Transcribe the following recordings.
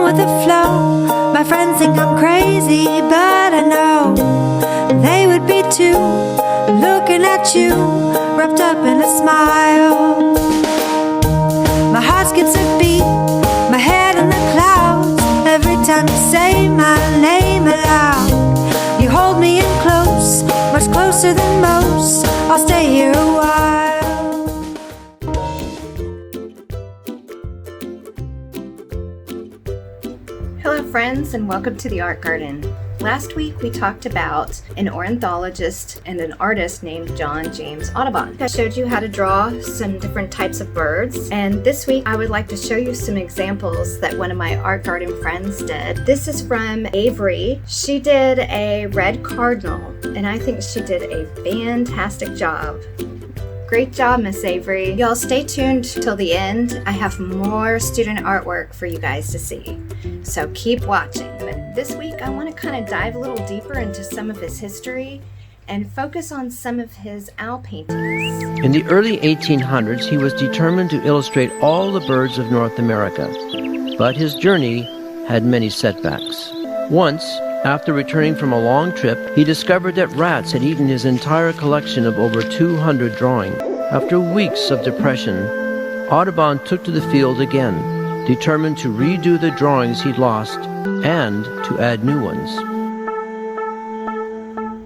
with the flow. My friends think I'm crazy, but I know they would be too, looking at you, wrapped up in a smile. My heart skips a beat, my head in the clouds, every time you say my name aloud. You hold me in close, much closer than most. I'll stay here a while. Hello friends, and welcome to the Art Garden. Last week we talked about an ornithologist and an artist named John James Audubon. I showed you how to draw some different types of birds, and this week I would like to show you some examples that one of my Art Garden friends did. This is from Avery. She did a red cardinal, and I think she did a fantastic job. Great job, Miss Avery. Y'all stay tuned till the end. I have more student artwork for you guys to see, so keep watching. But this week I want to kind of dive a little deeper into some of his history and focus on some of his owl paintings. In the early 1800s, he was determined to illustrate all the birds of North America, but his journey had many setbacks. Once, after returning from a long trip, he discovered that rats had eaten his entire collection of over 200 drawings. After weeks of depression, Audubon took to the field again, determined to redo the drawings he'd lost and to add new ones.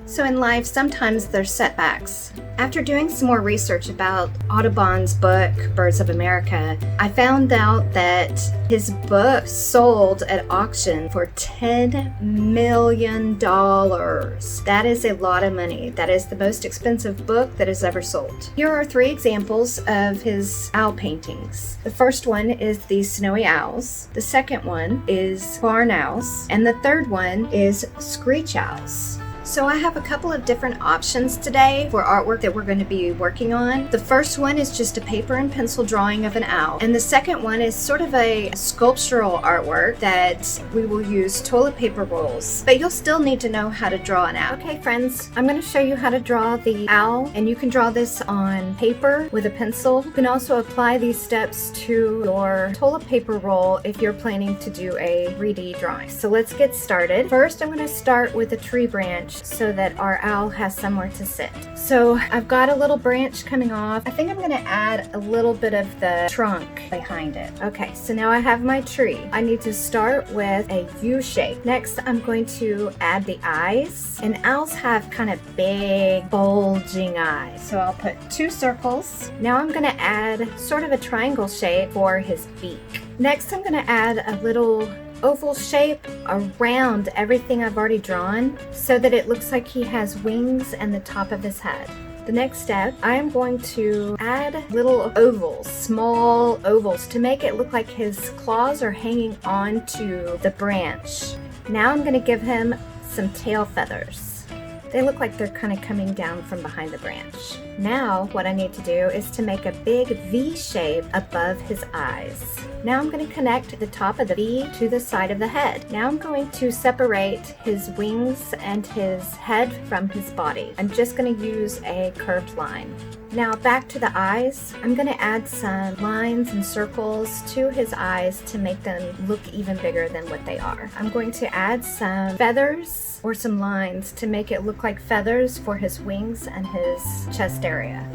So in life, sometimes there's setbacks. After doing some more research about Audubon's book, Birds of America, I found out that his book sold at auction for $10 million. That is a lot of money. That is the most expensive book that is ever sold. Here are 3 examples of his owl paintings. The first one is the snowy owls. The second one is barn owls. And the third one is screech owls. So I have a couple of different options today for artwork that we're going to be working on. The first one is just a paper and pencil drawing of an owl. And the second one is sort of a sculptural artwork that we will use toilet paper rolls. But you'll still need to know how to draw an owl. Okay friends, I'm going to show you how to draw the owl, and you can draw this on paper with a pencil. You can also apply these steps to your toilet paper roll if you're planning to do a 3D drawing. So let's get started. First, I'm going to start with a tree branch so that our owl has somewhere to sit. So I've got a little branch coming off. I think I'm going to add a little bit of the trunk behind it. Okay, so now I have my tree. I need to start with a U shape. Next, I'm going to add the eyes. And owls have kind of big, bulging eyes. So I'll put 2 circles. Now I'm going to add sort of a triangle shape for his beak. Next, I'm going to add a little oval shape around everything I've already drawn so that it looks like he has wings and the top of his head. The next step, I am going to add little ovals, small ovals, to make it look like his claws are hanging onto the branch. Now I'm going to give him some tail feathers. They look like they're kind of coming down from behind the branch. Now what I need to do is to make a big V shape above his eyes. Now I'm going to connect the top of the V to the side of the head. Now I'm going to separate his wings and his head from his body. I'm just going to use a curved line. Now back to the eyes. I'm going to add some lines and circles to his eyes to make them look even bigger than what they are. I'm going to add some feathers or some lines to make it look like feathers for his wings and his chest area.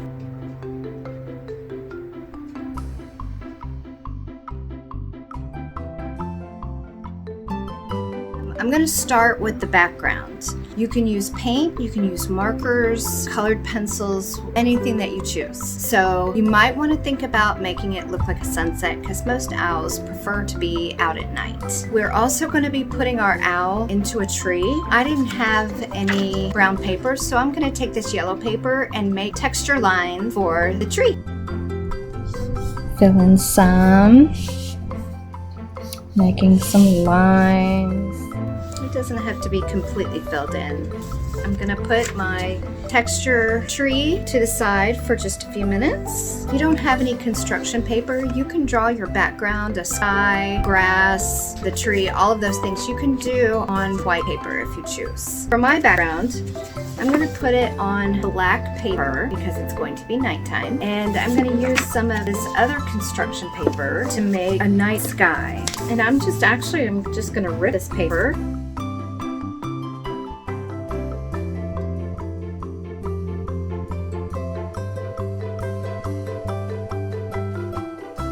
I'm going to start with the background. You can use paint, you can use markers, colored pencils, anything that you choose. So you might want to think about making it look like a sunset because most owls prefer to be out at night. We're also going to be putting our owl into a tree. I didn't have any brown paper, so I'm going to take this yellow paper and make texture lines for the tree. Fill in some, making some lines. It doesn't have to be completely filled in. I'm gonna put my texture tree to the side for just a few minutes. If you don't have any construction paper, you can draw your background, a sky, grass, the tree, all of those things you can do on white paper if you choose. For my background, I'm going to put it on black paper because it's going to be nighttime. And I'm going to use some of this other construction paper to make a night sky. And I'm just going to rip this paper.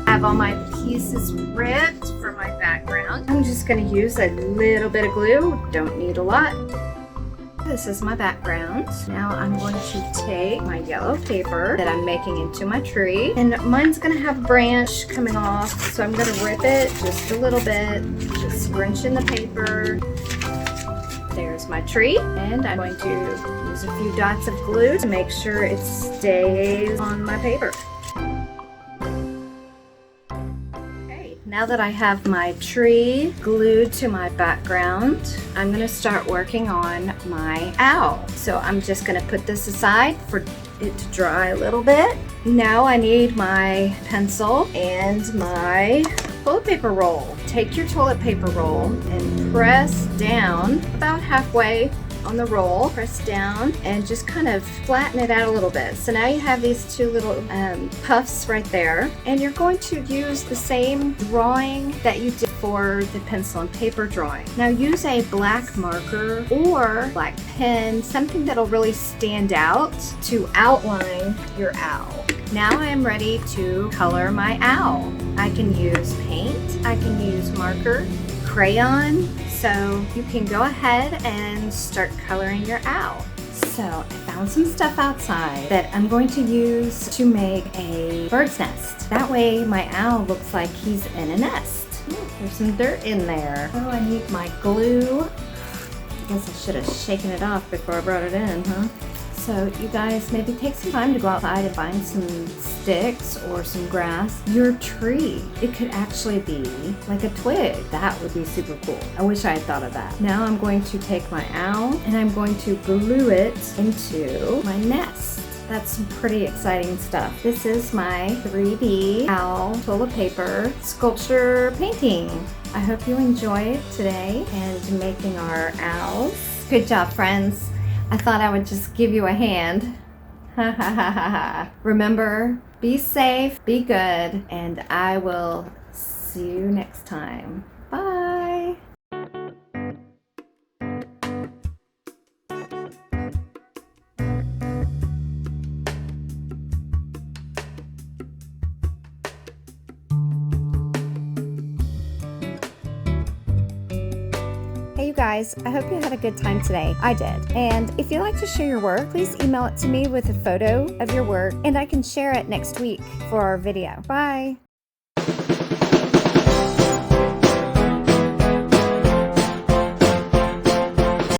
I have all my pieces ripped for my background. I'm just going to use a little bit of glue. Don't need a lot. This is my background. Now I'm going to take my yellow paper that I'm making into my tree, and mine's going to have a branch coming off, so I'm going to rip it just a little bit, just scrunch in the paper. There's my tree, and I'm going to use a few dots of glue to make sure it stays on my paper. Now that I have my tree glued to my background, I'm going to start working on my owl. So I'm just going to put this aside for it to dry a little bit. Now I need my pencil and my toilet paper roll. Take your toilet paper roll and press down about halfway on the roll, press down and just kind of flatten it out a little bit. So now you have these two little puffs right there, and you're going to use the same drawing that you did for the pencil and paper drawing. Now use a black marker or black pen, something that'll really stand out to outline your owl. Now I am ready to color my owl. I can use paint, I can use marker, crayon, so you can go ahead and start coloring your owl. So I found some stuff outside that I'm going to use to make a bird's nest. That way my owl looks like he's in a nest. Ooh, there's some dirt in there. Oh, I need my glue. I guess I should have shaken it off before I brought it in, huh? So you guys maybe take some time to go outside and find some sticks or some grass. Your tree, it could actually be like a twig. That would be super cool. I wish I had thought of that. Now I'm going to take my owl and I'm going to glue it into my nest. That's some pretty exciting stuff. This is my 3D owl toilet paper sculpture painting. I hope you enjoy it today and making our owls. Good job, friends. I thought I would just give you a hand. Remember, be safe, be good, and I will see you next time. Bye. Hey you guys, I hope you had a good time today. I did. And if you'd like to share your work, please email it to me with a photo of your work and I can share it next week for our video. Bye.